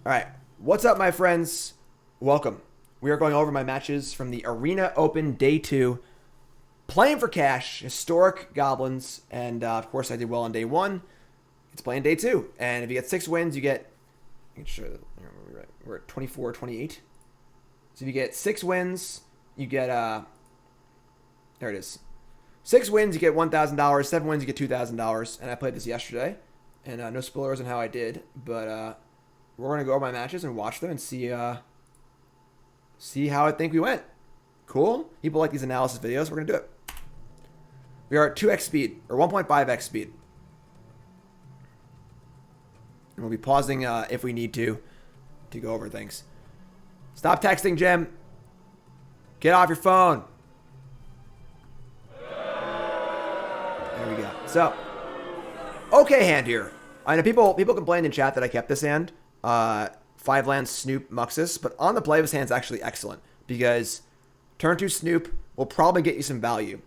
All right, what's up, my friends? Welcome. We are going over my matches from the Arena Open Day 2. Playing for cash, historic Goblins, and of course I did well on Day 1. It's playing Day 2, and if you get 6 wins, you get... We're at 24, 28. So if you get 6 wins, you get... There it is. 6 wins, you get $1,000. 7 wins, you get $2,000. And I played this yesterday, and no spoilers on how I did, but... we're going to go over my matches and watch them and see how I think we went. Cool? People like these analysis videos. We're going to do it. We are at 2x speed, or 1.5x speed. And we'll be pausing if we need to go over things. Stop texting, Jim. Get off your phone. There we go. So, okay hand here. I know people complained in chat that I kept this hand. 5 land Snoop Muxus, but on the play this hand's actually excellent because turn 2 Snoop will probably get you some value.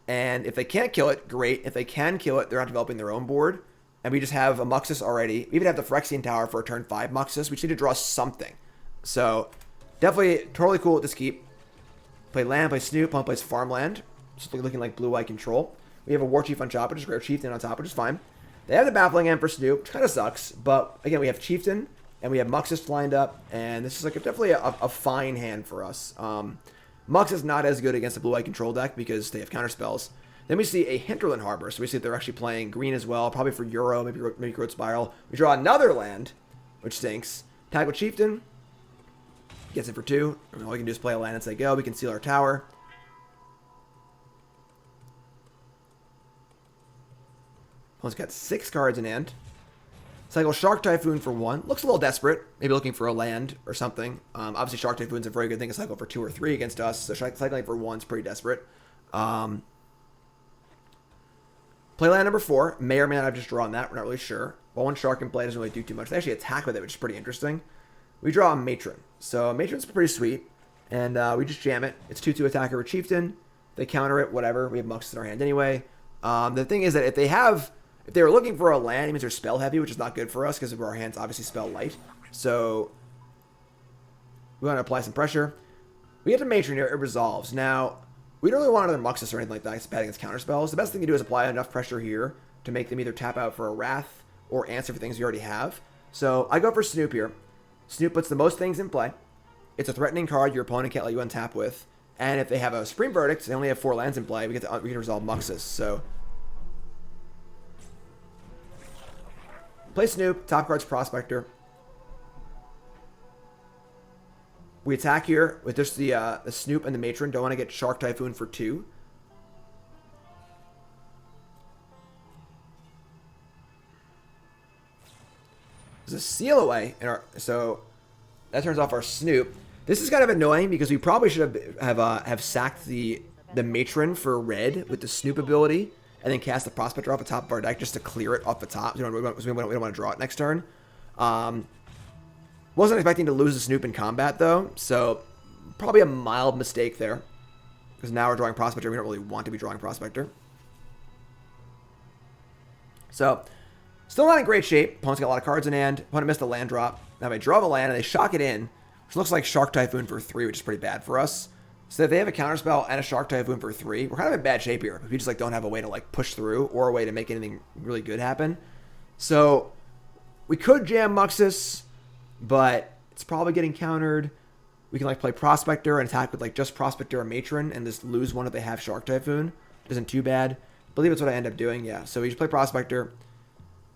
And if they can't kill it, great. If they can kill it, they're not developing their own board. And we just have a Muxus already. We even have the Phyrexian Tower for a turn 5 Muxus. We just need to draw something. So definitely totally cool with this keep. Play land, play Snoop, Pump plays farmland. Just looking like blue-white control. We have a War Chief on top, which is Rare Chieftain on top, which is fine. They have the Baffling End for Snoop, which kind of sucks. But again, we have Chieftain. And we have Muxus lined up, and this is like definitely a fine hand for us. Mux is not as good against the blue-white control deck because they have counterspells. Then we see a Hinterland Harbor, so we see that they're actually playing green as well, probably for Euro, maybe Growth Spiral. We draw another land, which stinks. Tag with Chieftain, gets it for 2. All we can do is play a land and say go. We can seal our tower. Opponent's got 6 cards in hand. Cycle Shark Typhoon for 1. Looks a little desperate. Maybe looking for a land or something. Obviously, Shark Typhoon's a very good thing to cycle for 2 or 3 against us. So cycling for 1 is pretty desperate. Play land number 4. May or may not have just drawn that. We're not really sure. While 1 Shark in play doesn't really do too much. They actually attack with it, which is pretty interesting. We draw a Matron. So Matron's pretty sweet. And we just jam it. It's 2-2 attacker with Chieftain. They counter it, whatever. We have Muxus in our hand anyway. The thing is that if they were looking for a land, it means they're spell heavy, which is not good for us because our hands obviously spell light. So we want to apply some pressure. We get to Matron here, it resolves. Now, we don't really want another Muxus or anything like that. It's bad against counterspells. The best thing to do is apply enough pressure here to make them either tap out for a Wrath or answer for things we already have. So I go for Snoop here. Snoop puts the most things in play. It's a threatening card your opponent can't let you untap with. And if they have a Supreme Verdict, they only have 4 lands in play, we can resolve Muxus. So play Snoop, top card's Prospector. We attack here with just the Snoop and the Matron. Don't want to get Shark Typhoon for 2. There's a Seal Away in our, so that turns off our Snoop. This is kind of annoying because we probably should have sacked the Matron for red with the Snoop ability. And then cast the Prospector off the top of our deck just to clear it off the top. So we don't want to draw it next turn. Wasn't expecting to lose the Snoop in combat, though. So probably a mild mistake there. Because now we're drawing Prospector. We don't really want to be drawing Prospector. So, still not in great shape. Opponent's got a lot of cards in hand. Opponent missed a land drop. Now if I draw the land and they shock it in, which looks like Shark Typhoon for 3, which is pretty bad for us. So if they have a counterspell and a Shark Typhoon for 3, we're kind of in bad shape here. We just don't have a way to push through or a way to make anything really good happen. So we could jam Muxus, but it's probably getting countered. We can play Prospector and attack with just Prospector or Matron and just lose one if they have Shark Typhoon. Isn't too bad. I believe that's what I end up doing, yeah. So we just play Prospector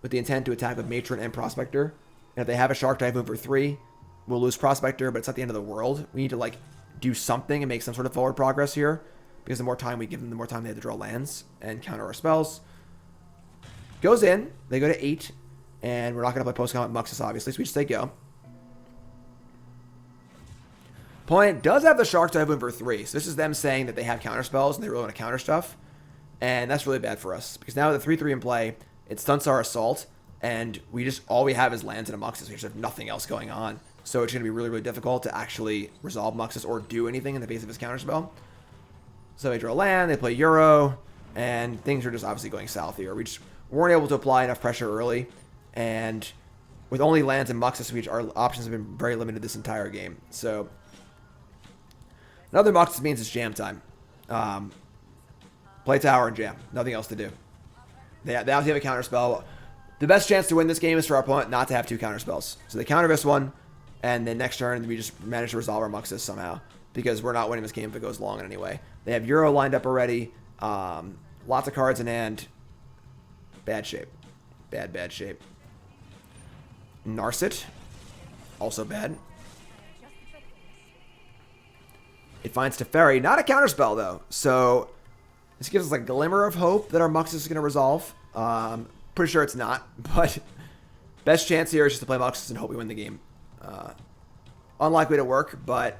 with the intent to attack with Matron and Prospector. And if they have a Shark Typhoon for 3, we'll lose Prospector, but it's not the end of the world. We need to do something and make some sort of forward progress here, because the more time we give them, the more time they have to draw lands and counter our spells. Goes in, they go to 8, and we're not going to play post-combat Muxus, obviously, so we just say go. Opponent does have the Shark Typhoon for 3, so this is them saying that they have counter spells and they really want to counter stuff, and that's really bad for us, because now with the 3-3 in play, it stunts our assault, and all we have is lands and a Muxus. We just have nothing else going on. So it's going to be really, really difficult to actually resolve Muxus or do anything in the face of his counterspell. So they draw land, they play Euro, and things are just obviously going south here. We just weren't able to apply enough pressure early, and with only lands and Muxus, which our options have been very limited this entire game. So another Muxus means it's jam time. Play tower and jam. Nothing else to do. They obviously have a counter spell. The best chance to win this game is for our opponent not to have 2 counter spells. So they counter this one, and then next turn we just manage to resolve our Muxus somehow, because we're not winning this game if it goes long in any way. They have Euro lined up already. Lots of cards in hand. Bad shape. Bad shape. Narset. Also bad. It finds Teferi. Not a counterspell, though. So this gives us a glimmer of hope that our Muxus is going to resolve. Pretty sure it's not. But best chance here is just to play Muxus and hope we win the game. Unlikely to work, but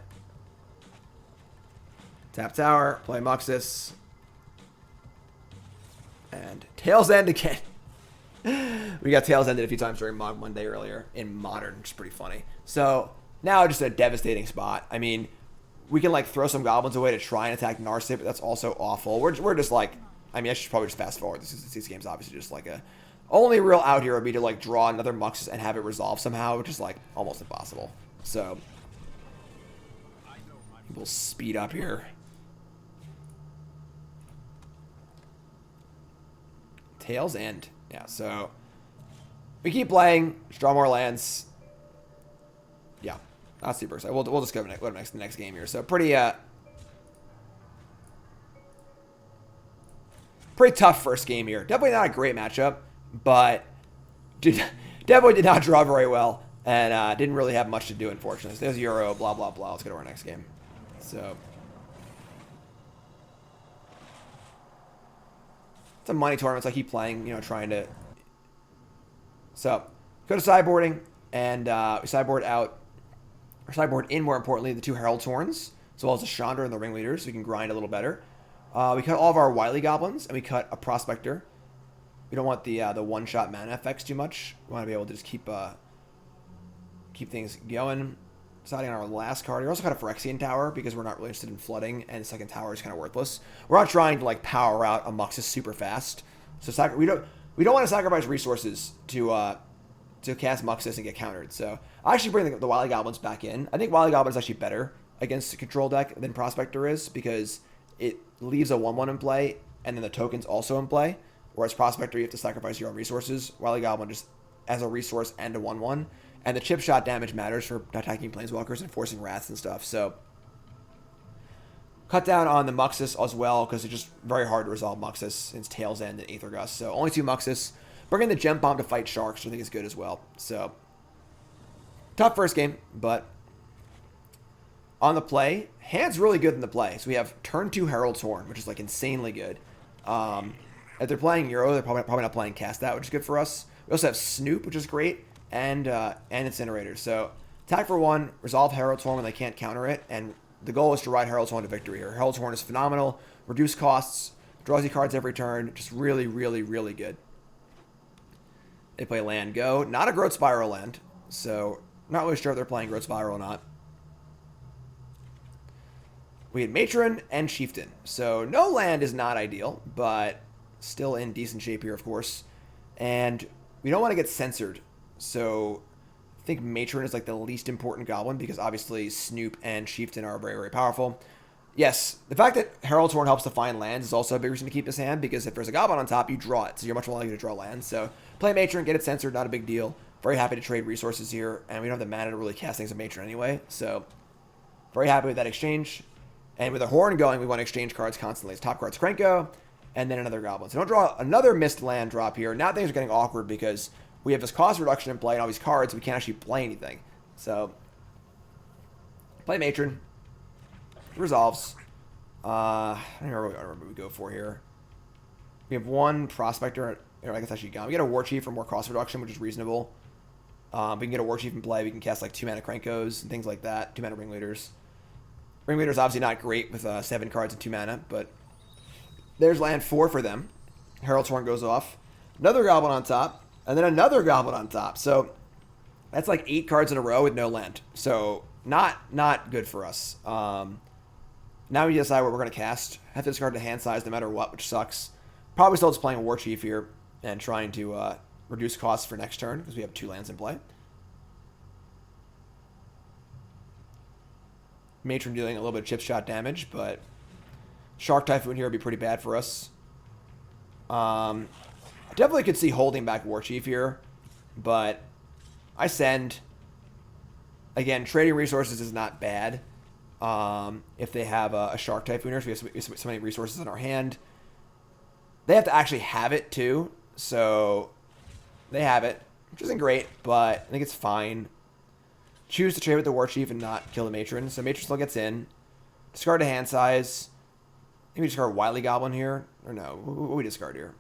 tap tower, play Muxus. And Tails End again. We got Tails Ended a few times during Mod Monday earlier in Modern, which is pretty funny. So now just a devastating spot. I mean, we can throw some goblins away to try and attack Narset, but that's also awful. We're just I mean, I should probably just fast forward. These games obviously just a only real out here would be to draw another Muxus and have it resolve somehow, which is almost impossible. So we'll speed up here. Tails End. Yeah, so we keep playing, just draw more lands. Yeah, not super excited. We'll just go to the next game here. So pretty tough first game here. Definitely not a great matchup, but definitely did not draw very well, and didn't really have much to do, unfortunately. So there's Euro, blah, blah, blah. Let's go to our next game. So it's a money tournament, so I keep playing, trying to. So go to sideboarding, and we sideboard out, or sideboard in, more importantly, the 2 Herald's Horns, as well as the Chandra and the Ringleaders, so we can grind a little better. We cut all of our Wily Goblins, and we cut a Prospector. We don't want the one-shot mana effects too much. We want to be able to just keep things going. Deciding on our last card. We also got a Phyrexian Tower, because we're not really interested in flooding, and the second tower is kind of worthless. We're not trying to power out a Muxus super fast. So we don't want to sacrifice resources to cast Muxus and get countered. So I actually bring the Wily Goblins back in. I think Wily Goblin is actually better against a control deck than Prospector is, because it leaves a 1/1 in play, and then the token's also in play. Whereas Prospector, you have to sacrifice your own resources. Wily Goblin just as a resource and a 1/1. And the chip shot damage matters for attacking Planeswalkers and forcing Wraths and stuff. So cut down on the Muxus as well, because it's just very hard to resolve Muxus since Tails End and Aether Gust. So only 2 Muxus. Bring in the Gem Bomb to fight Sharks, which I think is good as well. So tough first game, but on the play, hand's really good in the play. So we have turn 2 Herald's Horn, which is insanely good. If they're playing Euro, they're probably not playing Cast Out, which is good for us. We also have Snoop, which is great, and Incinerators. So attack for 1, resolve Herald's Horn when they can't counter it, and the goal is to ride Herald's Horn to victory here. Herald's Horn is phenomenal, reduce costs, draws you cards every turn, just really, really, really good. They play land go, not a Growth Spiral land, so not really sure if they're playing Growth Spiral or not. We had Matron and Chieftain, so no land is not ideal, but still in decent shape here, of course. And we don't want to get censored, so I think Matron is the least important goblin, because obviously Snoop and Chieftain are very, very powerful. Yes, the fact that Herald's Horn helps to find lands is also a big reason to keep this hand, because if there's a goblin on top, you draw it, so you're much more likely to draw lands. So play Matron, get it censored, not a big deal. Very happy to trade resources here, and we don't have the mana to really cast things of Matron anyway, so very happy with that exchange. And with a Horn going, we want to exchange cards constantly. It's top card's Krenko, and then another Goblin. So don't draw another missed land drop here. Now things are getting awkward, because we have this cost reduction in play and all these cards, we can't actually play anything. So play Matron. Resolves. I don't remember what we go for here. We have 1 Prospector. I guess actually gone. We get a War Chief for more cost reduction, which is reasonable. We can get a War Chief in play. We can cast 2 mana Krenkos and things like that. 2 mana Ringleaders. Ringleader's obviously not great with 7 cards and 2 mana, but there's land 4 for them. Herald's Horn goes off. Another Goblin on top, and then another Goblin on top. So that's 8 cards in a row with no land. So not good for us. Now we decide what we're going to cast. Have to discard the hand size no matter what, which sucks. Probably still just playing a War Chief here and trying to reduce costs for next turn, because we have 2 lands in play. Matron dealing a little bit of chip shot damage, but Shark Typhoon here would be pretty bad for us. I definitely could see holding back War Chief here, but I send. Again, trading resources is not bad. If they have a Shark Typhooner, so we have so many resources in our hand. They have to actually have it too, so they have it, which isn't great, but I think it's fine. Choose to trade with the War Chief and not kill the Matron, so Matron still gets in. Discard a hand size. Maybe discard Wily Goblin here, or no? What we discard here?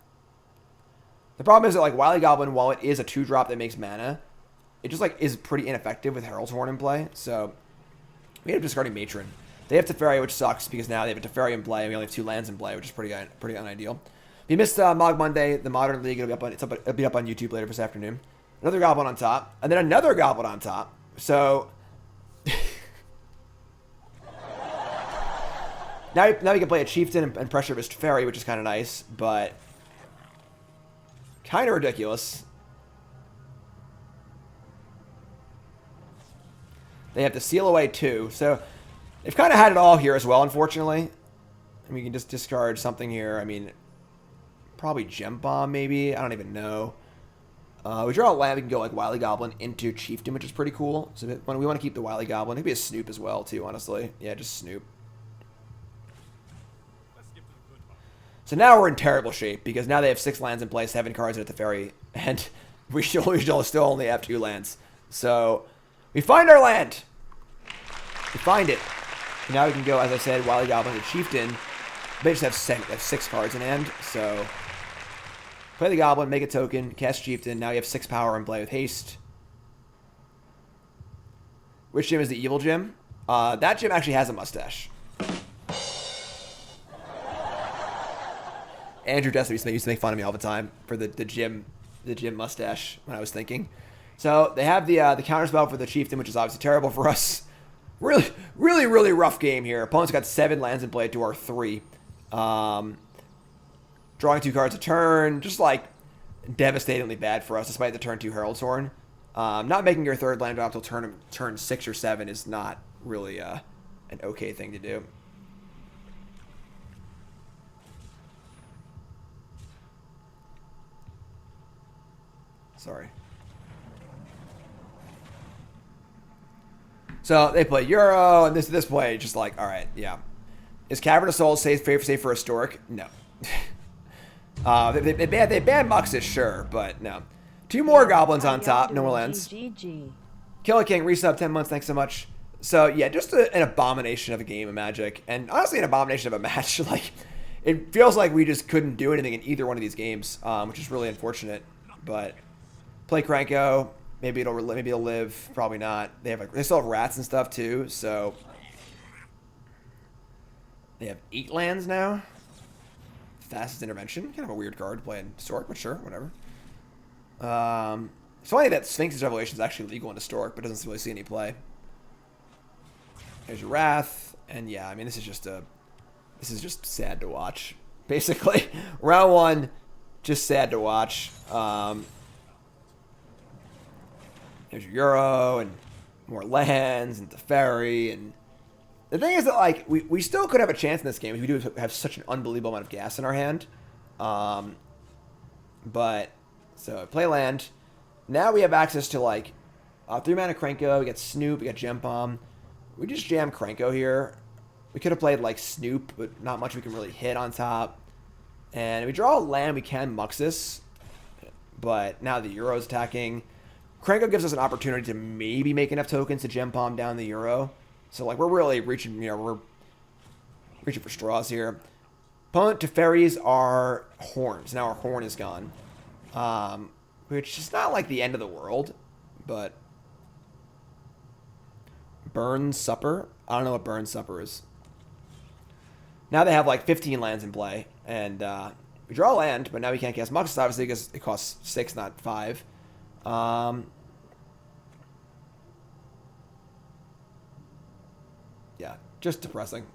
The problem is that like Wily Goblin, while it is a 2-drop that makes mana, it just like is pretty ineffective with Herald's Horn in play, so we end up discarding Matron. They have Teferi, which sucks because now they have a Teferi in play and we only have 2 lands in play, which is pretty unideal. If you missed Mog Monday, the Modern League, it'll be up on YouTube later this afternoon. Another Goblin on top, and then another Goblin on top. So now we can play a Chieftain and pressure his Teferi, which is kind of nice, but kind of ridiculous. They have to seal away 2, so they've kind of had it all here as well, unfortunately. And we can just discard something here. I mean, probably Gem Bomb, maybe. I don't even know. We draw a land, we can go like Wily Goblin into Chieftain, which is pretty cool. So we want to keep the Wily Goblin. Maybe a Snoop as well, too, honestly. Yeah, just Snoop. So now we're in terrible shape, because now they have 6 lands in play, 7 cards at the Teferi, and we still only have 2 lands. So we find our land. We find it. And now we can go, as I said, Wily Goblin to Chieftain. They just have 6 cards in hand, so play the Goblin, make a token, cast Chieftain. Now you have 6 power in play with haste. Which gym is the evil gym? That gym actually has a mustache. Andrew Destiny used to make fun of me all the time for the gym mustache when I was thinking. So they have the counterspell for the Chieftain, which is obviously terrible for us. Really rough game here. Opponent's got 7 lands in play to our 3. Drawing 2 cards a turn, just like devastatingly bad for us, despite the turn 2 Herald's Horn. Not making your 3rd land drop till turn 6 or 7 is not really an okay thing to do. Sorry. So they play Euro, and this play just like, all right, yeah. Is Cavern of Souls safe for Historic? No. They ban Muxus, sure, but no. 2 more Goblins on top, no more lands. Killer King, resub 10 months, thanks so much. So yeah, just an abomination of a game of Magic, and honestly an abomination of a match. Like, it feels like we just couldn't do anything in either one of these games, which is really unfortunate. But play Kranko. Maybe it'll live. Probably not. They still have rats and stuff too. So they have 8 lands now. Fastest Intervention. Kind of a weird card to play in Historic, but sure, whatever. It's funny that Sphinx's Revelation is actually legal in Historic, but doesn't really see any play. There's your Wrath, and yeah, I mean this is just sad to watch. Basically, round 1, just sad to watch. There's your Euro and more lands and the Teferi, and the thing is that like we still could have a chance in this game if we do have such an unbelievable amount of gas in our hand. But so play land. Now we have access to like 3 mana Kranko. We got Snoop. We got Gem Bomb. We just jam Kranko here. We could have played like Snoop, but not much we can really hit on top. And if we draw a land, we can Muxus. But now the Euro's attacking. Kranko gives us an opportunity to maybe make enough tokens to Gem Bomb down the Euro. So like we're really reaching, we're reaching for straws here. Opponent Teferis are horns. Now our horn is gone. Which is not like the end of the world, but Burn Supper. I don't know what Burn Supper is. Now they have like 15 lands in play, and we draw a land, but now we can't cast Muxus obviously because it costs 6, not 5. Yeah, just depressing.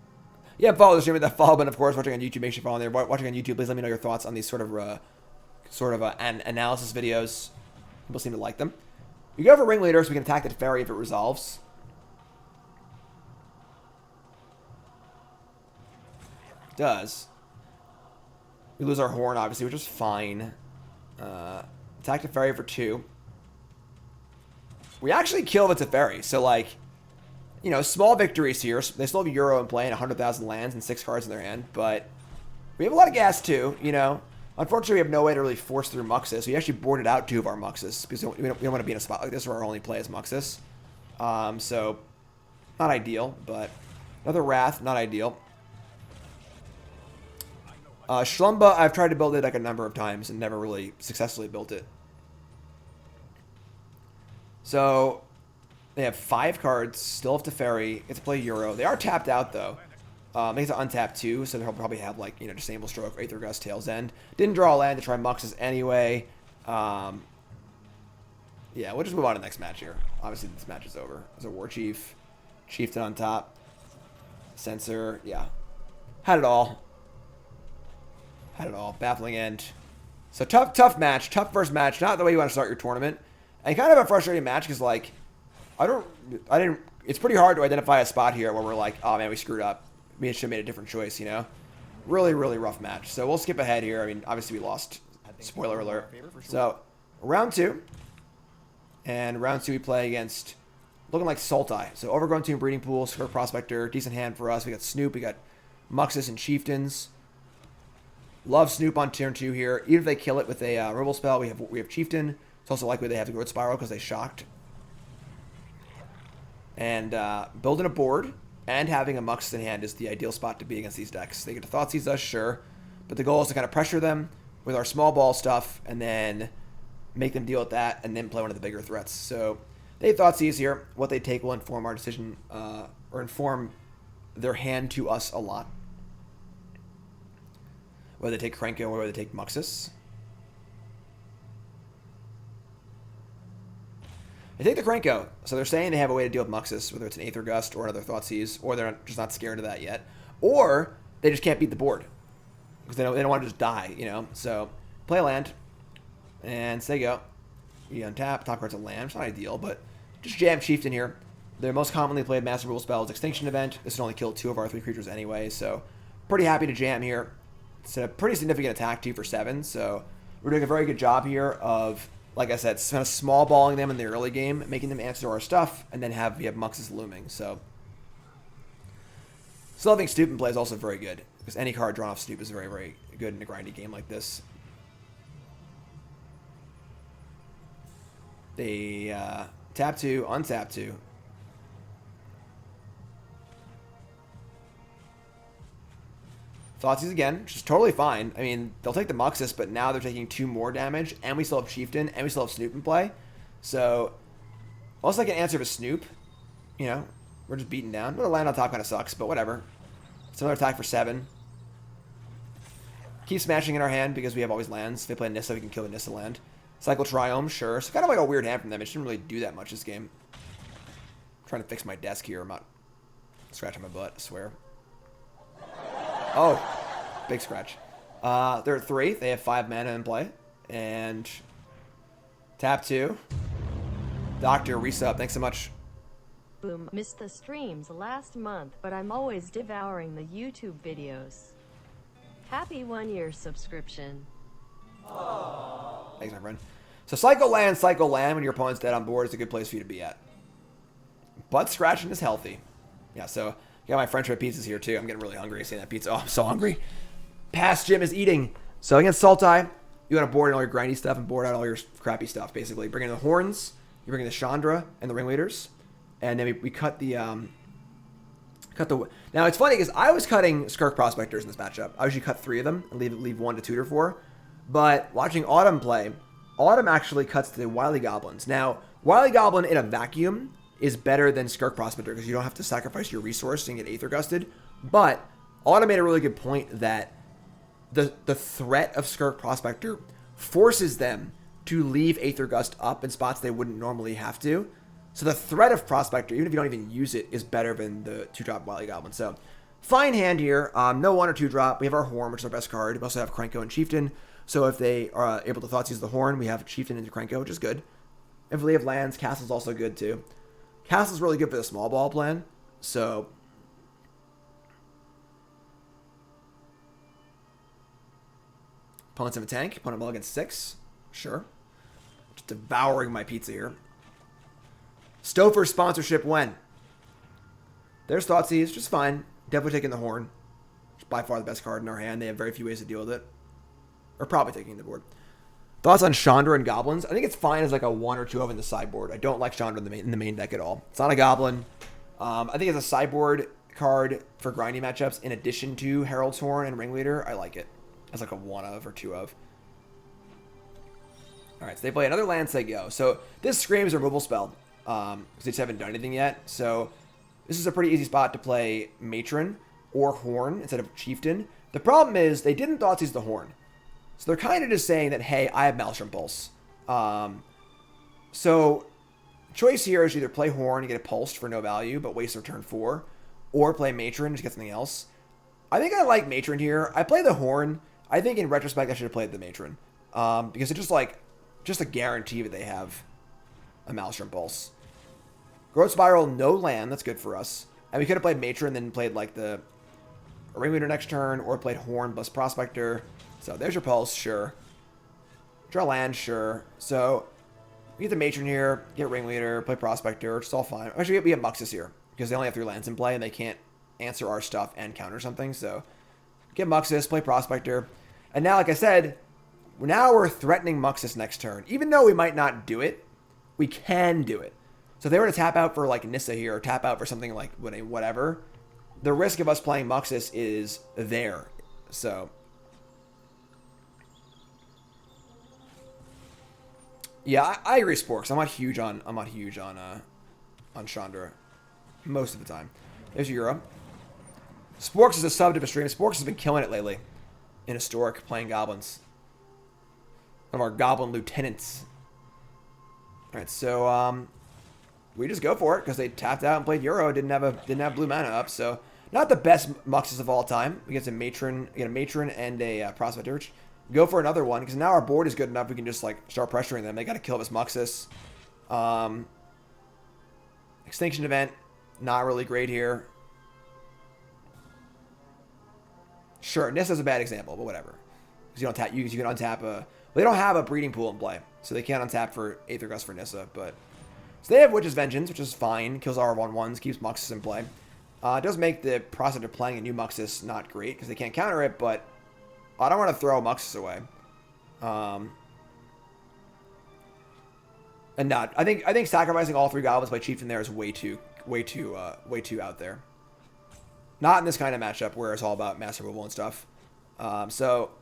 Yeah, follow the stream with that follow button, of course. Watching on YouTube, make sure you follow there. Watching on YouTube, please let me know your thoughts on these sort of analysis videos. People seem to like them. We go for Ringleader so we can attack the Teferi if it resolves. does. We lose our horn, obviously, which is fine. Attack Teferi for 2. We actually kill the Teferi, so, like, you know, small victories here. They still have Euro in play and 100,000 lands and 6 cards in their hand, but we have a lot of gas, too, you know. Unfortunately, we have no way to really force through Muxus. We actually boarded out 2 of our Muxus because we don't want to be in a spot like this where our only play is Muxus. So, not ideal, but another Wrath, not ideal. Schlumba, I've tried to build it like a number of times and never really successfully built it. So, they have 5 cards, still have Teferi, get to play Euro. They are tapped out, though. They get to untap 2, so they'll probably have, like, you know, Disable Stroke, Aether Gust, Tail's End. Didn't draw a land to try Muxus anyway. Yeah, we'll just move on to the next match here. Obviously, this match is over. There's a War Chief, Chieftain on top, Censor, yeah. Had it all. Had it all. Baffling end. So tough match. Tough first match. Not the way you want to start your tournament. And kind of a frustrating match because, like, it's pretty hard to identify a spot here where we're like, oh man, we screwed up. We should have made a different choice, you know? Really, really rough match. So we'll skip ahead here. I mean, obviously we lost. Spoiler alert. So, round 2. And round 2 we play against looking like Sultai. So Overgrown Tomb, Breeding Pool, Skirk Prospector, decent hand for us. We got Snoop, we got Muxus and Chieftains. Love Snoop on turn 2 here. Even if they kill it with a removal spell, we have Chieftain. It's also likely they have the Growth Spiral because they shocked. And building a board and having a Muxus in hand is the ideal spot to be against these decks. They get to Thoughtseize us, sure. But the goal is to kind of pressure them with our small ball stuff and then make them deal with that and then play one of the bigger threats. So they Thoughtseize here. What they take will inform our decision or inform their hand to us a lot. Whether they take Krenko or whether they take Muxus. They take the Krenko, so they're saying they have a way to deal with Muxus, whether it's an Aether Gust or another Thoughtseize, or they're just not scared of that yet. Or they just can't beat the board. Because they don't want to just die, you know? So, play a land, and say go. You untap, top card's a land. It's not ideal, but just jam Chieftain here. Their most commonly played Master Rule spell is Extinction Event. This would only kill 2 of our 3 creatures anyway, so pretty happy to jam here. It's a pretty significant attack, 2 for 7, so we're doing a very good job here of, like I said, kind of small balling them in the early game, making them answer our stuff, and then we have Muxus looming, so. Still having Snoop in play is also very good, because any card drawn off Snoop is very, very good in a grindy game like this. They tap 2, untap 2. Thoughtseize again, which is totally fine. I mean, they'll take the Muxus, but now they're taking 2 more damage, and we still have Chieftain, and we still have Snoop in play. So, almost like an answer to Snoop. You know, we're just beaten down. But the land on top kind of sucks, but whatever. It's another attack for 7. Keep smashing in our hand because we have always lands. If they play Nissa, we can kill the Nissa land. Cycle Triome, sure. So kind of like a weird hand from them. It shouldn't really do that much this game. I'm trying to fix my desk here. I'm not scratching my butt, I swear. Oh, big scratch. They're at 3. They have 5 mana in play. And tap 2. Doctor, resub. Thanks so much. Boom. Missed the streams last month, but I'm always devouring the YouTube videos. Happy 1-year subscription. Thanks, my friend. So cycle land when your opponent's dead on board is a good place for you to be at. Butt scratching is healthy. Yeah, so got my French red pizzas here too. I'm getting really hungry seeing that pizza. Oh, I'm so hungry. Past Jim is eating. So against Sultai, you want to board in all your grindy stuff and board out all your crappy stuff, basically. Bring in the horns, you bring in the Chandra and the ringleaders, and then we cut the Now it's funny because I was cutting Skirk Prospectors in this matchup. I usually cut 3 of them and leave 1 to tutor for. But watching Autumn play, Autumn actually cuts the Wily Goblins. Now, Wily Goblin in a vacuum is better than Skirk Prospector because you don't have to sacrifice your resource and get Aether Gusted. But Autumn made a really good point that the threat of Skirk Prospector forces them to leave Aether Gust up in spots they wouldn't normally have to. So the threat of Prospector, even if you don't even use it, is better than the 2-drop Wily Goblin. So fine hand here. No 1 or 2-drop. We have our Horn, which is our best card. We also have Krenko and Chieftain. So if they are able to Thoughtseize the Horn, we have Chieftain into Krenko, which is good. If they have lands, Castle's also good too. Castle's really good for the small ball plan. So Opponents have a tank. Opponent mulligans 6. Sure. Just devouring my pizza here. Stouffer sponsorship when? There's Thoughtseize, just fine. Definitely taking the Horn. It's by far the best card in our hand. They have very few ways to deal with it. Or probably taking the board. Thoughts on Chandra and Goblins? I think it's fine as like a 1 or 2 of in the sideboard. I don't like Chandra in the main deck at all. It's not a Goblin. I think it's a sideboard card for grindy matchups in addition to Herald's Horn and Ringleader. I like it as like a 1 of or 2 of. Alright, so they play another land, say go. So this screams a removal spell. Because they just haven't done anything yet. So this is a pretty easy spot to play Matron or Horn instead of Chieftain. The problem is they didn't Thoughtseize the Horn. So they're kind of just saying that, hey, I have Maelstrom Pulse. So choice here is either play Horn and get it pulsed for no value, but waste their turn 4, or play Matron and just get something else. I think I like Matron here. I play the Horn. I think in retrospect I should have played the Matron. Because it's just a guarantee that they have a Maelstrom Pulse. Growth Spiral, no land. That's good for us. And we could have played Matron and then played like the Ringleader next turn, or played Horn plus Prospector. So there's your Pulse, sure. Draw land, sure. So we get the Matron here, get Ringleader, play Prospector, it's all fine. Actually, we have Muxus here, because they only have 3 lands in play, and they can't answer our stuff and counter something. So get Muxus, play Prospector. And now, like I said, now we're threatening Muxus next turn. Even though we might not do it, we can do it. So if they were to tap out for like Nissa here, or tap out for something like whatever, the risk of us playing Muxus is there. So yeah, I agree, Sporks. I'm not huge on Chandra most of the time. There's Euro. Sporks is a sub to the stream. Sporks has been killing it lately in Historic, playing Goblins. One of our Goblin lieutenants. All right, so we just go for it because they tapped out and played Euro. Didn't have blue mana up, so not the best Muxus of all time. We get a Matron and a Prospector. Go for another one because now our board is good enough. We can just like start pressuring them. They got to kill this Muxus. Extinction Event, not really great here. Sure, Nissa's a bad example, but whatever. Because you don't tap, you can untap a. Well, they don't have a breeding pool in play, so they can't untap for Aether Gust for Nissa. But so they have Witch's Vengeance, which is fine. Kills our 1/1s, keeps Muxus in play. It does make the process of playing a new Muxus not great because they can't counter it, but I don't want to throw Muxus away. And not. I think sacrificing all 3 Goblins by Chieftain there is way too out there. Not in this kind of matchup where it's all about mass removal and stuff. So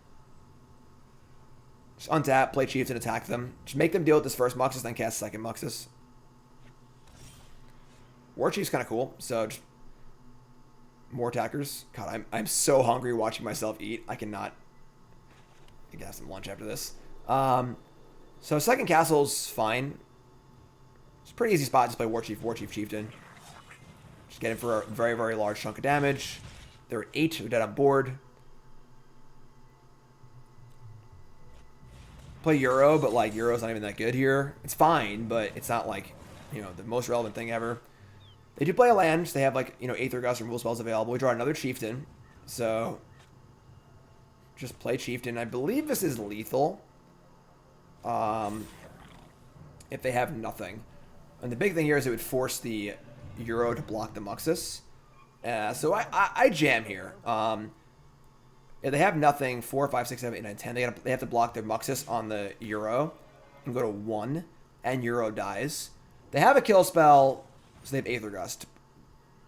just untap, play Chieftain, attack them. Just make them deal with this first Muxus, then cast second Muxus. War Chief's kind of cool. So just more attackers. God, I'm so hungry watching myself eat. I cannot. I can have some lunch after this. So second castle's fine. It's a pretty easy spot. Just play War Chief, Chieftain. Just get in for a very, very large chunk of damage. They're at 8. They're dead on board. Play Euro, but like Euro's not even that good here. It's fine, but it's not like, you know, the most relevant thing ever. They do play a land. So they have like, you know, Aether Gust removal spells available. We draw another Chieftain. So just play Chieftain. I believe this is lethal. If they have nothing. And the big thing here is it would force the Euro to block the Muxus. So I jam here. If they have nothing, 4, 5, 6, 7, 8, 9, 10, they have to block their Muxus on the Euro and go to 1, and Euro dies. They have a kill spell, so they have Aether Gust.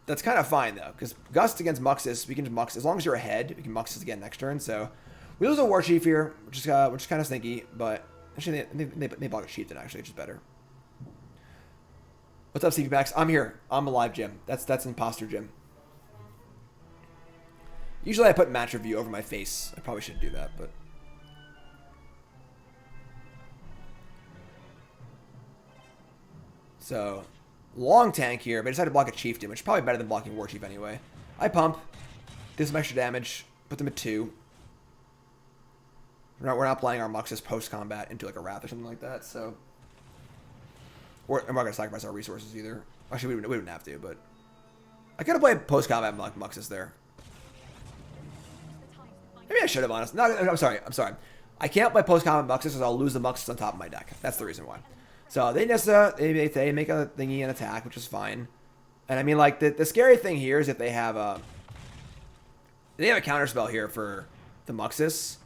That's kind of fine, though, because Gust against Muxus, we can just Muxus. As long as you're ahead, we can Muxus again next turn. So we lose a War Chief here, which is kind of stinky, but actually they block a Chieftain, actually, which is better. What's up, CP Max? I'm here. I'm alive, Jim. That's Imposter Jim. Usually I put match review over my face. I probably shouldn't do that, but. So, long tank here, but I decided to block a Chieftain, which is probably better than blocking War Chief anyway. I pump, do some extra damage, put them at 2. We're not playing our Muxus post-combat into like a Wrath or something like that, so. Or I'm not going to sacrifice our resources either. Actually, we wouldn't have to, but. I could have played post-combat Muxus there. Maybe I should have, honestly. No, I'm sorry. I can't play post-combat Muxus because I'll lose the Muxus on top of my deck. That's the reason why. So they Nissa, they make a thingy and attack, which is fine. And I mean, like, the scary thing here is if they have a counterspell here for the Muxus,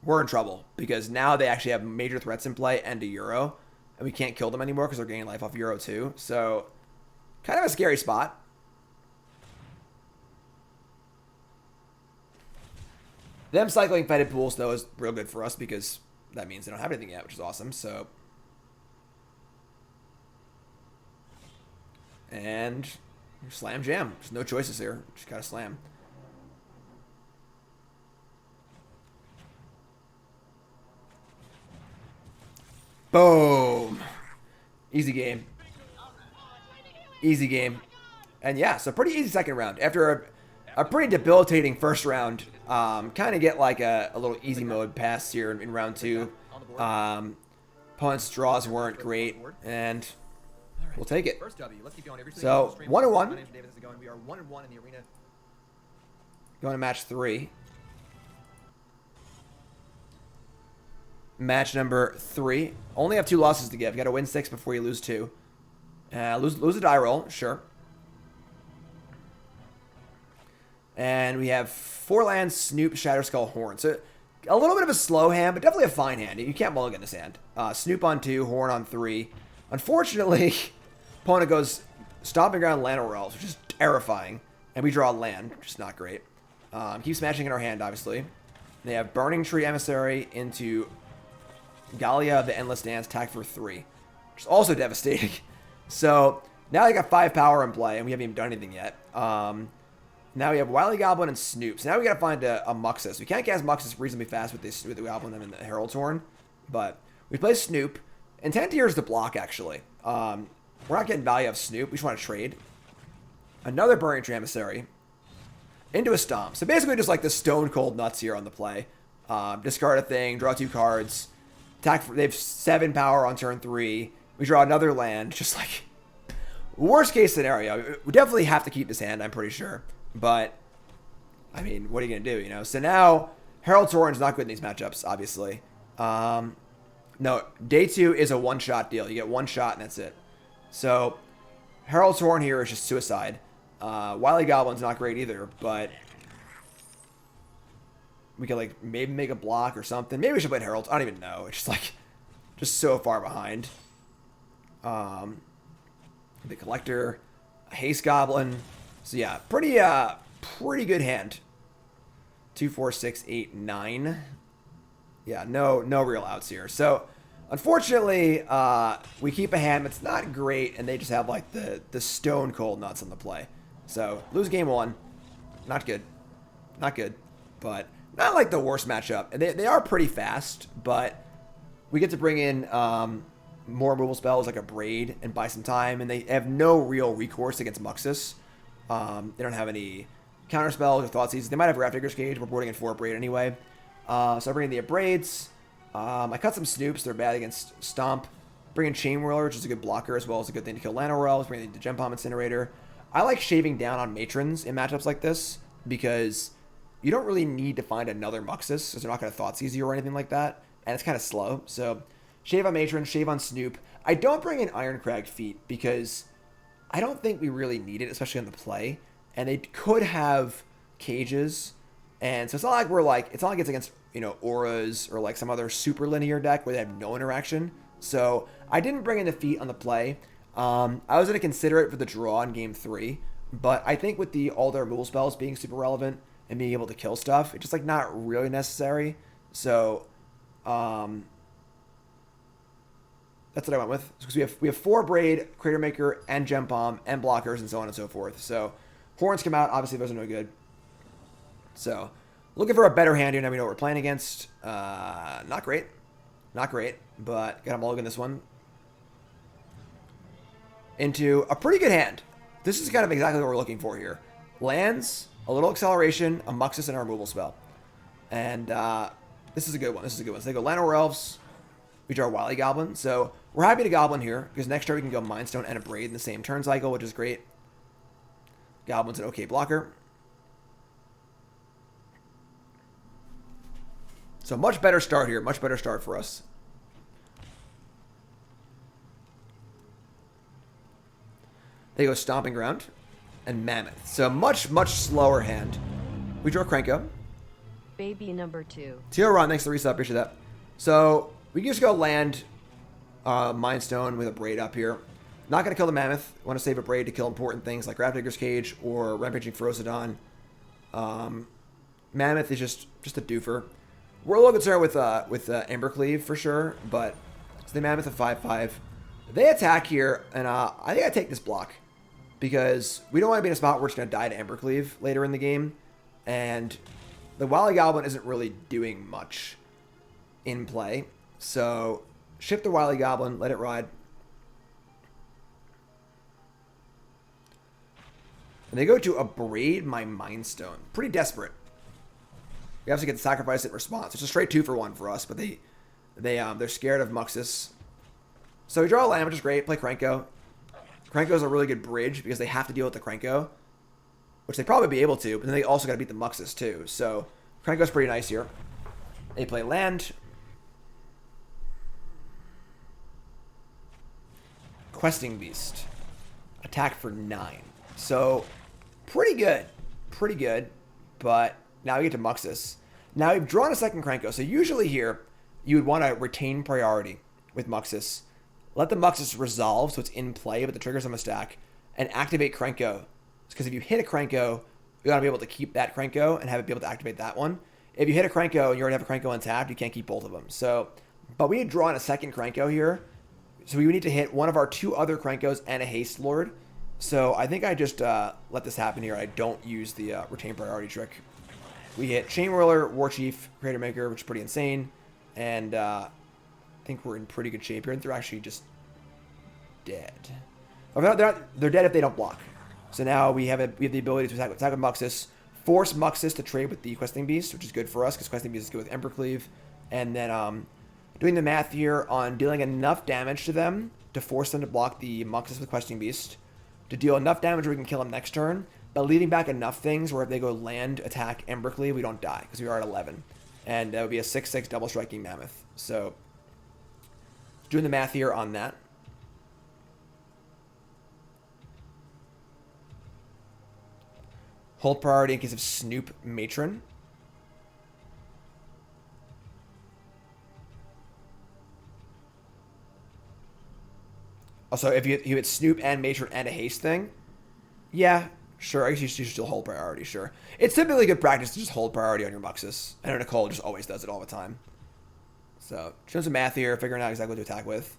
we're in trouble. Because now they actually have major threats in play and a Euro. And we can't kill them anymore because they're gaining life off Euro too. So, kind of a scary spot. Them cycling Fetid Pools, though, is real good for us because that means they don't have anything yet, which is awesome. So, and slam jam. There's no choices here. Just gotta slam. Boom. Easy game. Easy game. And yeah, so pretty easy second round. After a pretty debilitating first round, kind of get like a little easy mode pass here in round 2. Opponent's draws weren't great, and we'll take it. So 1-1. We are 1-1 in the arena. Going to match 3. Match number 3. Only have 2 losses to give. Got to win 6 before you lose 2. Lose a die roll, sure. And we have 4 lands, Snoop, Shatterskull, Horn. So a little bit of a slow hand, but definitely a fine hand. You can't mulligan this hand. Snoop on 2, Horn on 3. Unfortunately, opponent goes Stomping Ground, Land or Elves, which is terrifying. And we draw a land, which is not great. Keep smashing in our hand, obviously. They have Burning Tree Emissary into Gallia of the Endless Dance, attack for 3. Which is also devastating. So now they got 5 power in play, and we haven't even done anything yet. Now we have Wily Goblin and Snoop. So now we gotta find a Muxus. We can't cast Muxus reasonably fast with the Goblin and the Herald's Horn. But we play Snoop. Intent here is to block, actually. We're not getting value of Snoop. We just want to trade. Another Burning Tree Emissary. Into a Stomp. So basically just like the stone cold nuts here on the play. Discard a thing, draw 2 cards. Attack they have 7 power on turn 3. We draw another land. Just like worst case scenario. We definitely have to keep this hand, I'm pretty sure. But I mean, what are you gonna do, you know? So now Herald's Horn is not good in these matchups, obviously. No, day 2 is a one-shot deal. You get 1 shot and that's it. So Herald's Horn here is just suicide. Wily Goblin's not great either, but we could like maybe make a block or something. Maybe we should play Herald. I don't even know. It's just like so far behind. The Collector, a Haste Goblin. So yeah, pretty good hand. 2, 4, 6, 8, 9. Yeah, no real outs here. So unfortunately, we keep a hand that's not great, and they just have like the stone cold nuts on the play. So lose game 1. Not good. Not good. But not like the worst matchup. And they are pretty fast, but we get to bring in more removal spells like a Braid and buy some time, and they have no real recourse against Muxus. They don't have any counter spells or Thoughtseize. They might have Grafdigger's Cage. We're boarding in 4 Braid anyway. So I bring in the Braids. I cut some Snoops. They're bad against Stomp. Bring in Chain Whirler, which is a good blocker as well as a good thing to kill Llanowar Elves. Bring in the Gem Palm Incinerator. I like shaving down on Matrons in matchups like this because you don't really need to find another Muxus because they're not going to Thoughtseize you or anything like that. And it's kind of slow. So shave on Matron, shave on Snoop. I don't bring in Ironcrag Feet because I don't think we really need it, especially on the play. And they could have cages. And so it's not like it's not like it's against, you know, auras or like some other super linear deck where they have no interaction. So I didn't bring in the Feet on the play. I was going to consider it for the draw in game 3. But I think with all their removal spells being super relevant and being able to kill stuff, it's just like not really necessary. So that's what I went with. Because we have 4 Braid, Crater Maker, and Gem Palm, and blockers, and so on and so forth. So Horns come out. Obviously, those are no good. So looking for a better hand here. Now we know what we're playing against. Not great. Not great. But got a mulligan this one. Into a pretty good hand. This is kind of exactly what we're looking for here. Lands, a little acceleration, a Muxus, and a removal spell. And this is a good one. This is a good one. So they go Llanowar Elves. We draw a Wily Goblin. So we're happy to Goblin here because next turn we can go Mind Stone and a Braid in the same turn cycle, which is great. Goblin's an okay blocker. So much better start here. Much better start for us. They go Stomping Ground and Mammoth. So much, much slower hand. We draw Krenko. Baby number 2. Teal Run, thanks for the reset. Appreciate that. So we can just go land Mind Stone with a Braid up here. Not going to kill the Mammoth. Want to save a Braid to kill important things like Grafdigger's Cage or Rampaging Ferocidon. Mammoth is just a doofer. We're a little concerned with Embercleave for sure, but it's the Mammoth of 5/5. They attack here, and I think I take this block because we don't want to be in a spot where it's going to die to Embercleave later in the game, and the Wily Goblin isn't really doing much in play. So ship the Wily Goblin, let it ride. And they go to Abrade my Mind Stone. Pretty desperate. We obviously get to sacrifice it in response. It's a straight 2-for-1 for us, but they're scared of Muxus. So we draw a land, which is great. Play Krenko. Krenko is a really good bridge because they have to deal with the Krenko, which they probably be able to, but then they also got to beat the Muxus too. So Krenko's pretty nice here. They play land. Questing Beast. Attack for 9. So pretty good. Pretty good. But now we get to Muxus. Now we've drawn a second Krenko. So usually here, you would want to retain priority with Muxus. Let the Muxus resolve so it's in play, but the trigger's on the stack. And activate Krenko. Because if you hit a Krenko, you want to be able to keep that Krenko and have it be able to activate that one. If you hit a Krenko and you already have a Krenko untapped, you can't keep both of them. So, but we need to draw in a second Krenko here. So we would need to hit one of our 2 other Krenkos and a Haste Lord. So I think I just let this happen here. I don't use the retain priority trick. We hit Chain Whirler, War Chief, Creator Maker, which is pretty insane. And I think we're in pretty good shape here. And they're actually just dead. Oh, they're dead if they don't block. So now we have the ability to attack with Muxus, force Muxus to trade with the Questing Beast, which is good for us because Questing Beast is good with Embercleave. And then doing the math here on dealing enough damage to them to force them to block the Muxus with Questing Beast, to deal enough damage where we can kill them next turn, but leaving back enough things where if they go land, attack, Embercleave, we don't die because we are at 11. And that would be a 6/6 double striking Mammoth. So doing the math here on that. Hold priority in case of Snoop Matron. Also, if you hit Snoop and Matron and a haste thing, yeah, sure. I guess you should still hold priority, sure. It's typically good practice to just hold priority on your Muxus. I know Nicole just always does it all the time. So, doing some math here, figuring out exactly what to attack with.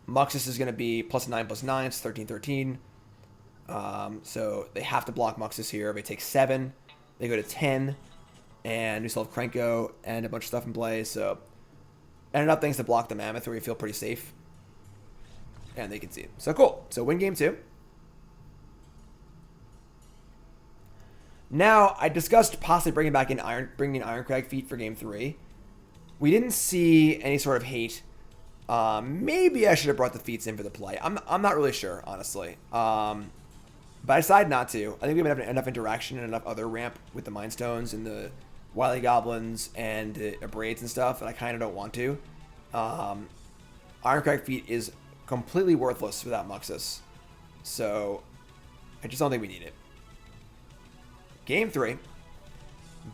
Muxus is going to be +9/+9, it's 13/13. So they have to block Muxus here. They take 7. They go to 10. And we still have Krenko and a bunch of stuff in play. So, and enough things to block the Mammoth where we feel pretty safe. And they can see it. So cool. So win game 2. Now, I discussed possibly bringing in Ironcrag Feet for game 3. We didn't see any sort of hate. Maybe I should have brought the feats in for the play. I'm not really sure, honestly. But I decided not to. I think we have enough interaction and enough other ramp with the Mind Stones and the Wily Goblins and the Abrades and stuff that I kind of don't want to. Ironcrag Feet is completely worthless without Muxus. So, I just don't think we need it. Game 3.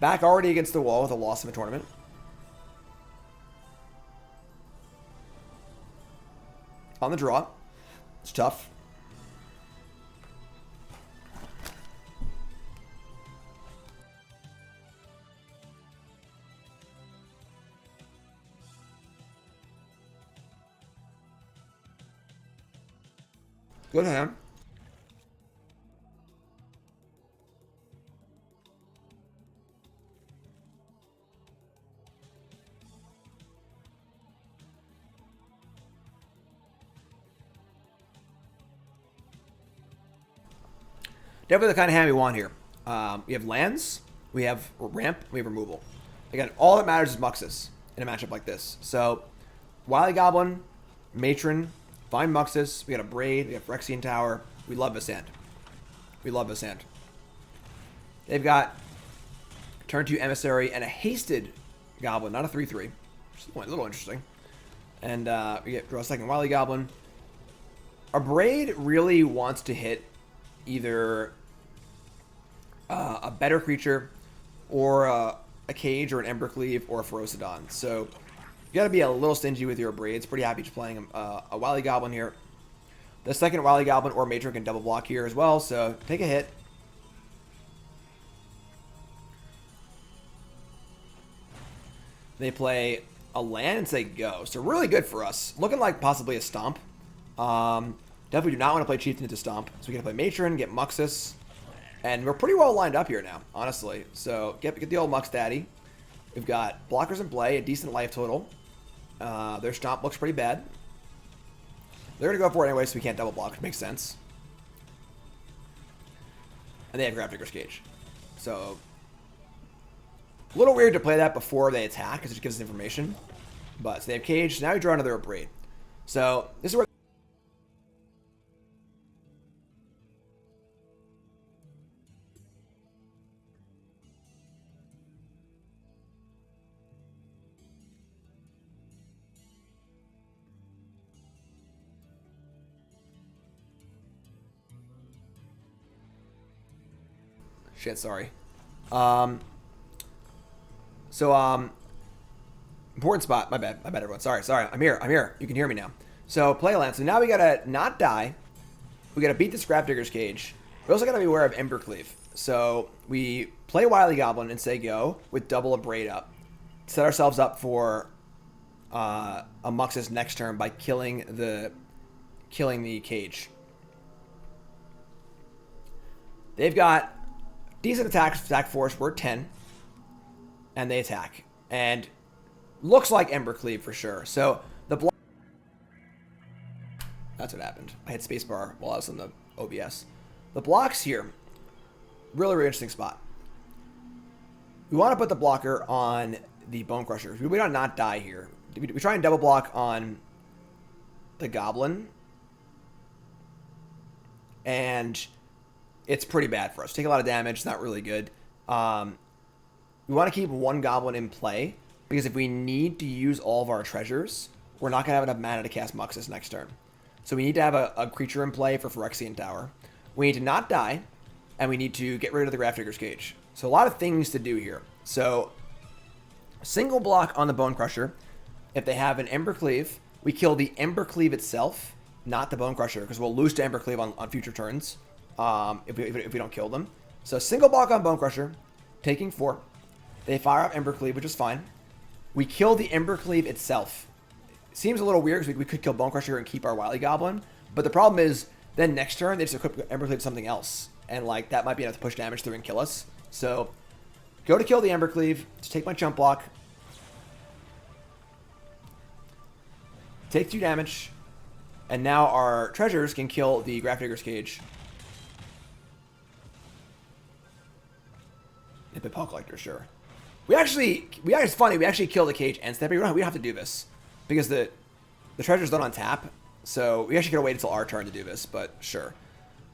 Back already against the wall with a loss in the tournament. On the draw. It's tough. Good hand. Definitely the kind of hand we want here. We have lands, we have ramp, we have removal. Again, all that matters is Muxus in a matchup like this. So, Wily Goblin, Matron, find Muxus, we got a Braid, we have Phyrexian Tower. We love this hand. We love this hand. They've got Turn 2 Emissary and a hasted Goblin, not a 3/3. Which is a little interesting. And we get draw a second Wily Goblin. Our Braid really wants to hit either a better creature or a Cage or an Embercleave or a Ferocidon. So you got to be a little stingy with your Braids. Pretty happy just playing a Wily Goblin here. The second Wily Goblin or Matron can double block here as well, so take a hit. They play a land and say go. So really good for us. Looking like possibly a Stomp. Definitely do not want to play Chieftain into Stomp. So we can play Matron, get Muxus. And we're pretty well lined up here now, honestly. So get the old Mux Daddy. We've got blockers in play, a decent life total. Their Stomp looks pretty bad. They're going to go for it anyway, so we can't double block, which makes sense. And they have Grafdigger's Cage. So a little weird to play that before they attack, because it gives us information. But so they have Cage. So now we draw another Braid. So this is where... Shit, sorry. Important spot. My bad, everyone. Sorry. I'm here. You can hear me now. So, play a land. So now we gotta not die. We gotta beat this Grafdigger's Cage. We also gotta be aware of Embercleave. So, we play Wily Goblin and say go with double a Braid up. Set ourselves up for a Muxus next turn by killing the Cage. They've got decent attack force. We're 10. And they attack. And looks like Embercleave for sure. So the block... That's what happened. I hit spacebar while I was on the OBS. The blocks here. Really, really interesting spot. We want to put the blocker on the Bone Crusher. We want to not die here. We try and double block on the Goblin. And it's pretty bad for us. Take a lot of damage. It's not really good. We want to keep one Goblin in play, because if we need to use all of our treasures, we're not going to have enough mana to cast Muxus next turn. So we need to have a creature in play for Phyrexian Tower. We need to not die, and we need to get rid of the Grafdigger's Cage. So a lot of things to do here. So single block on the Bone Crusher. If they have an Embercleave, we kill the Embercleave itself, not the Bone Crusher, because we'll lose to Embercleave on future turns if we don't kill them. So single block on Bone Crusher, taking 4. They fire up Embercleave, which is fine. We kill the Embercleave itself. Seems a little weird because we could kill Bone Crusher and keep our Wily Goblin. But the problem is, then next turn, they just equip Embercleave to something else. And like that might be enough to push damage through and kill us. So, go to kill the Embercleave. Just take my jump block. Take 2 damage. And now our treasures can kill the Grafdigger's Cage. And the Pelt Collector, sure. It's funny, we actually kill the Cage and step. We don't have to do this. Because the treasures don't untap. So we actually gotta wait until our turn to do this, but sure.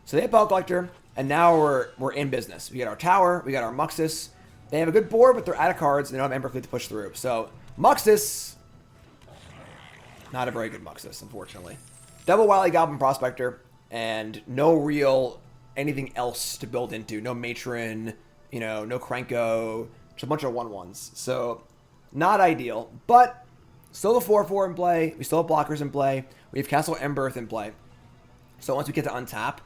So they have Pelt Collector, and now we're in business. We got our tower, we got our Muxus. They have a good board, but they're out of cards, and they don't have Embercleave to push through. So Muxus, not a very good Muxus, unfortunately. Double Wily Goblin Prospector, and no real anything else to build into. No Matron, no Krenko, just a bunch of 1/1s. So not ideal, but still the 4/4 in play. We still have blockers in play. We have Castle Emberth in play. So once we get to untap,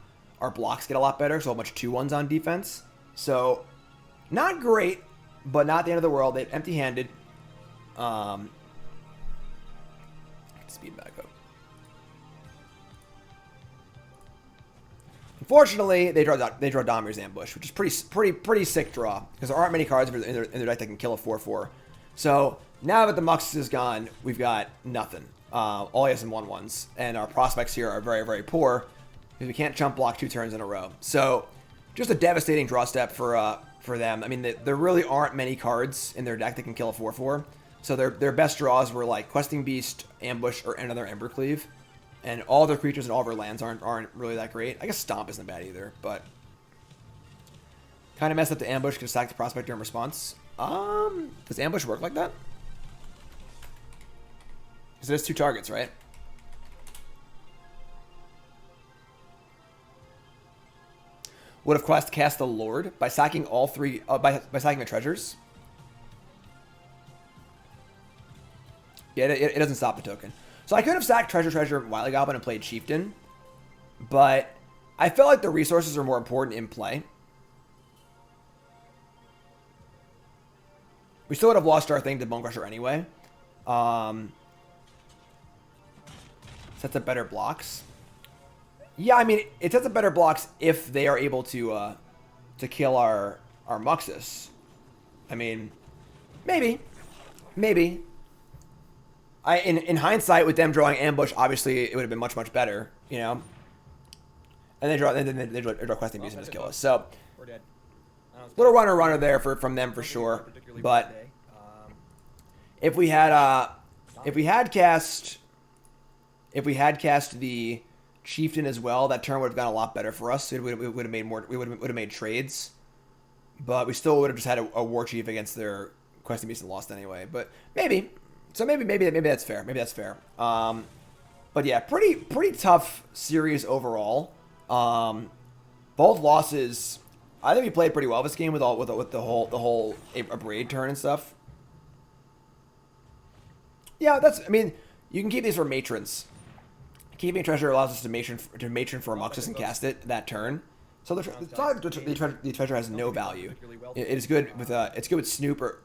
our blocks get a lot better. So a bunch of 2/1s on defense. So not great, but not the end of the world. They're empty-handed. Speed back up. Unfortunately, they draw Damir's Ambush, which is pretty sick draw, because there aren't many cards in their deck that can kill a 4/4. So now that the Muxus is gone, we've got nothing. All he has some 1/1s, and our prospects here are very, very poor because we can't jump block 2 turns in a row. So just a devastating draw step for them. I mean, there really aren't many cards in their deck that can kill a 4/4. So their best draws were like Questing Beast, Ambush, or another Embercleave. And all their creatures and all of their lands aren't really that great. I guess Stomp isn't bad either, but kind of messed up the Ambush, because stack the Prospector in response. Does ambush work like that? Because it has 2 targets, right? Would have quest cast the Lord by sacking all 3 by sacking the treasures. Yeah, it doesn't stop the token. So I could have sacked treasure, Wily Goblin and played Chieftain, but I felt like the resources are more important in play. We still would have lost our thing to Bone Crusher anyway. Sets up better blocks. Yeah, I mean, it sets up better blocks if they are able to kill our Muxus. I mean, maybe. In hindsight, with them drawing ambush, obviously it would have been much better, you know. And they draw questing beast to kill us. So We're dead. little runner there from them for sure. But if we had cast the Chieftain as well, that turn would have gone a lot better for us. We would have made more. We would have made trades, but we still would have just had a War Chief against their questing beast and lost anyway. But maybe. So maybe that's fair. Maybe that's fair. But yeah, pretty tough series overall. Both losses. I think we played pretty well this game with the whole Abrade turn and stuff. Yeah, I mean, you can keep these for matrons. Keeping treasure allows us to matron for a Muxus and cast it that turn. So the treasure has no value. It is good with it's good with Snoop or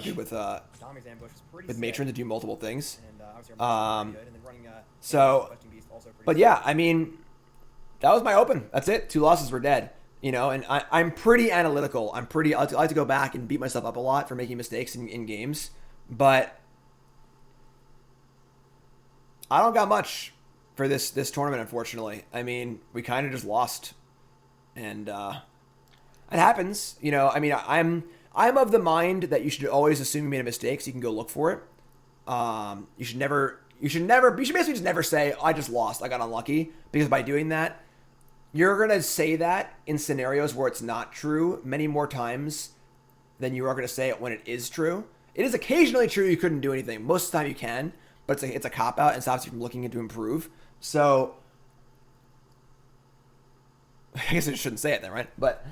good with matron to do multiple things. So, but yeah, I mean, that was my open. That's it. 2 losses were dead. You know, and I'm pretty analytical. I like to go back and beat myself up a lot for making mistakes in games, but I don't got much for this tournament, unfortunately. I mean, we kind of just lost. And it happens, you know. I mean, I'm of the mind that you should always assume you made a mistake, so you can go look for it. You should basically just never say, I just lost, I got unlucky, because by doing that, you're gonna say that in scenarios where it's not true many more times than you are gonna say it when it is true. It is occasionally true you couldn't do anything. Most of the time you can, but it's a cop out and stops you from looking to improve. So I guess I shouldn't say it then, right? But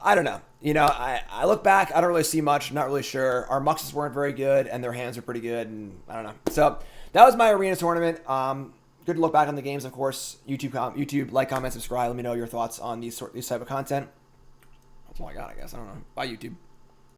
I don't know. You know, I look back, I don't really see much, not really sure. Our Muxus weren't very good, and their hands are pretty good, and I don't know. So that was my arena tournament. Good to look back on the games, of course. YouTube, like, comment, subscribe. Let me know your thoughts on these type of content. That's all I got, I guess. I don't know. Bye, YouTube.